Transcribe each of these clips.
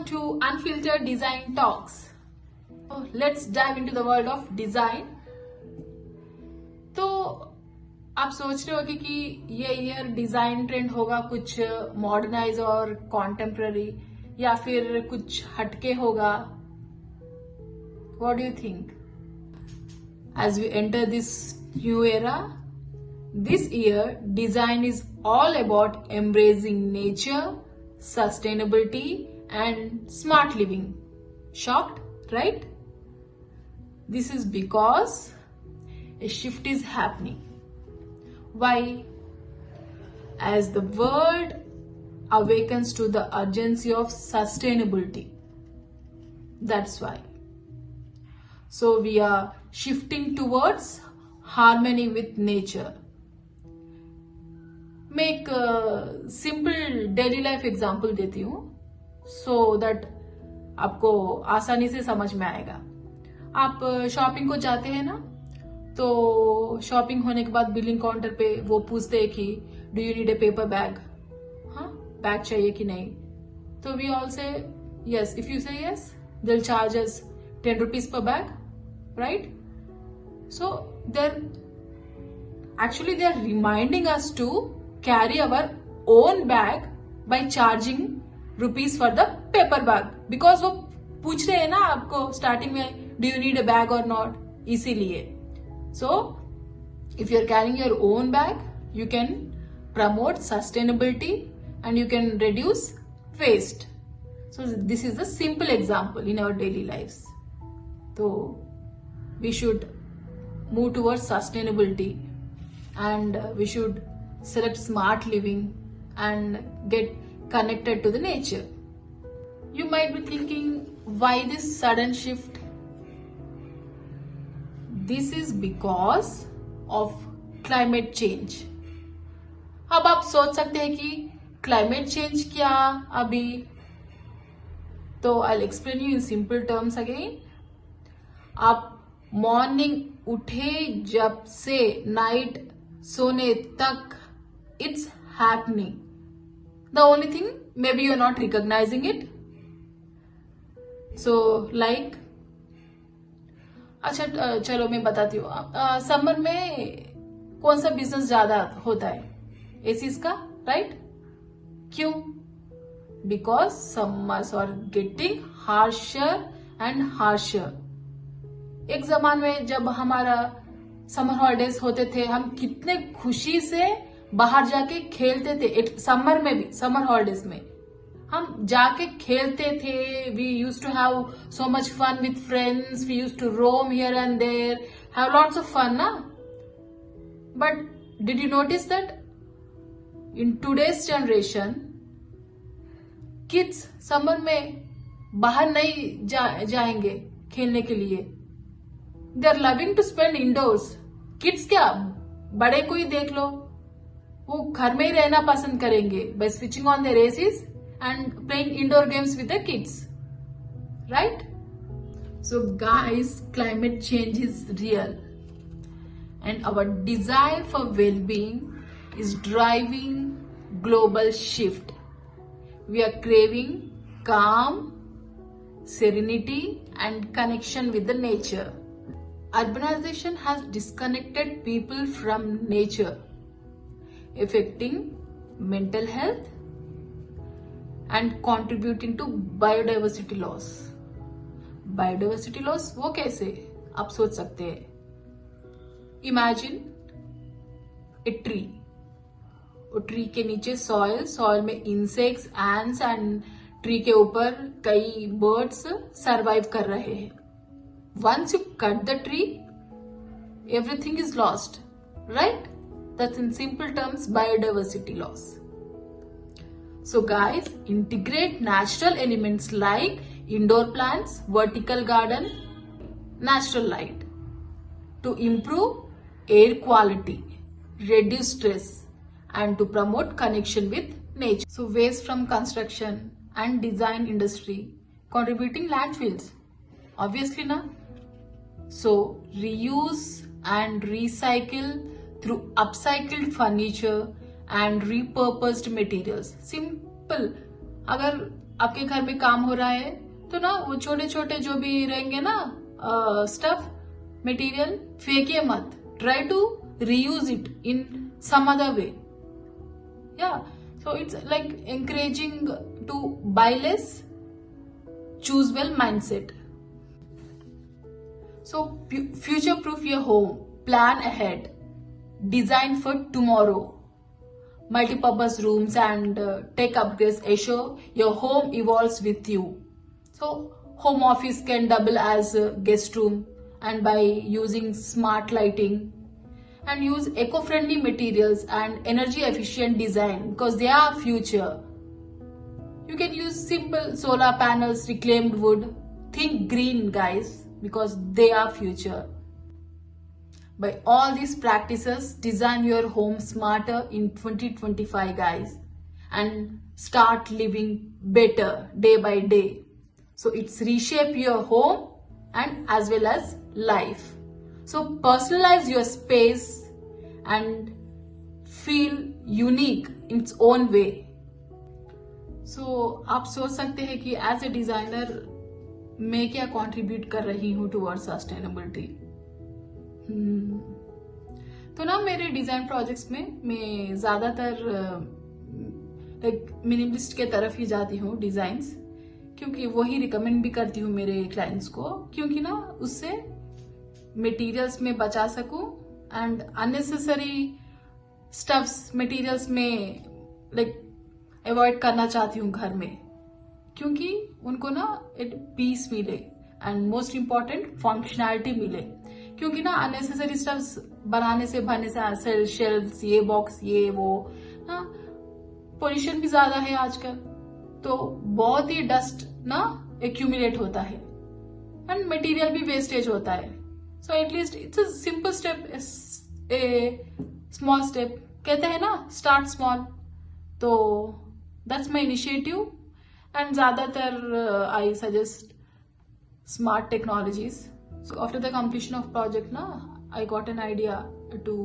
to Unfiltered Design Talks. So let's dive into the world of design. तो आप सोच रहे होगे कि ये ईयर डिजाइन ट्रेंड होगा कुछ मॉडर्नाइज और कॉन्टेम्प्ररी या फिर कुछ हटके होगा. What do you think? As we enter this new era, this year design is all about embracing nature, sustainability and smart living. Shocked, right? This is because a shift is happening. Why? As the world awakens to the urgency of sustainability. That's why. So we are shifting towards harmony with nature. मैं एक simple daily life example देती हूँ so that आपको आसानी से समझ में आएगा. आप शॉपिंग को जाते हैं ना, तो शॉपिंग होने के बाद बिलिंग काउंटर पे वो पूछते हैं कि do you need a paper bag. हाँ, बैग चाहिए कि नहीं. तो वी ऑल से यस. इफ यू से yes, they will charge us 10 rupees per bag, right? So they're reminding us to carry our own bag by charging rupees for the paper bag, because वो पूछ रहे हैं ना आपको starting में do you need a bag or not, इसीलिए. So if you're carrying your own bag, you can promote sustainability and you can reduce waste. So this is a simple example in our daily lives. So we should move towards sustainability and we should select smart living and get connected to the nature. You might be thinking, why this sudden shift? This is because of climate change. अब आप सोच सकते हैं कि climate change क्या अभी? तो I'll explain you in simple terms again. आप मॉर्निंग उठे जब से नाइट सोने तक, it's happening. The only thing may be you are not recognizing it. So like, अच्छा चलो मैं बताती हूँ. समर में कौन सा बिजनेस ज्यादा होता है? एसीज का, राइट? क्यों? Because summers are getting harsher and harsher. एक जमाने में जब हमारा समर हॉलिडेज होते थे, हम कितने खुशी से बाहर जाके खेलते थे. समर में भी, समर हॉलिडेज में हम जाके खेलते थे. We use to have so much fun with friends. We use to roam here and there, have lots of fun ना. But did you notice that in today's generation kids summer में बाहर नहीं जाएंगे खेलने के लिए. They are loving to spend indoors. Kids क्या, बड़े को ही देख लो, वो घर में ही रहना पसंद करेंगे by switching on their ACs and playing indoor games with the kids, right? So guys, climate change is real and our desire for well-being is driving global shift. We are craving calm, serenity and connection with the nature. Urbanization has disconnected people from nature, affecting mental health and contributing to biodiversity loss. Biodiversity loss वो कैसे? आप सोच सकते हैं. Imagine a tree. वो tree के नीचे soil में इंसेक्ट्स, एंड्स एंड ट्री के ऊपर कई बर्ड्स सरवाइव कर रहे हैं. Once you cut the tree, everything is lost, right? That's in simple terms biodiversity loss. So guys, integrate natural elements like indoor plants, vertical garden, natural light to improve air quality, reduce stress and to promote connection with nature. So waste from construction and design industry contributing landfills, obviously na. So reuse and recycle through upcycled furniture and repurposed materials. Simple. अगर आपके घर में काम हो रहा है तो ना वो छोटे छोटे जो भी रहेंगे ना स्टफ मटेरियल फेंकिए मत, try to reuse it in some other way. Yeah, so it's like encouraging to buy less, choose well mindset. So future proof your home, plan ahead, design for tomorrow. Multi-purpose rooms and tech upgrades ensure your home evolves with you. So home office can double as a guest room, and by using smart lighting and use eco-friendly materials and energy efficient design, because they are future. You can use simple solar panels, reclaimed wood. Think green, guys, because they are future. By all these practices, design your home smarter in 2025, guys, and start living better day by day. So it's reshape your home and as well as life. So personalize your space and feel unique in its own way. So आप सोच सकते हैं कि as a designer मैं क्या contribute कर रही हूँ टुवर्ड्स सस्टेनेबिलिटी. तो ना मेरे डिजाइन प्रोजेक्ट्स में मैं ज्यादातर मिनिमलिस्ट के तरफ ही जाती हूँ डिजाइन्स, क्योंकि वही रिकमेंड भी करती हूँ मेरे क्लाइंट्स को, क्योंकि ना उससे मटेरियल्स में बचा सकूं एंड अननेसेसरी स्टफ्स मटेरियल्स में अवॉइड करना चाहती हूँ घर में, क्योंकि उनको ना एक पीस मिले एंड मोस्ट इम्पॉर्टेंट फंक्शनैलिटी मिले. क्योंकि ना अननेसेसरी स्टफ्स बनाने से भरने से शेल्फ्स ये बॉक्स ये वो ना पोल्यूशन भी ज्यादा है आजकल, तो बहुत ही डस्ट ना एक्यूमुलेट होता है एंड मटेरियल भी वेस्टेज होता है. So at least it's a simple step, A small step कहते हैं ना, स्टार्ट स्मॉल. तो दैट्स माई इनिशिएटिव एंड ज्यादातर I suggest smart technologies. So after the completion of project na, I got an idea to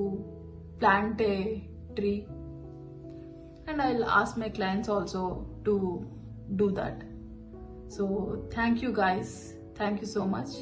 plant a tree, and I'll ask my clients also to do that. So thank you guys, thank you so much.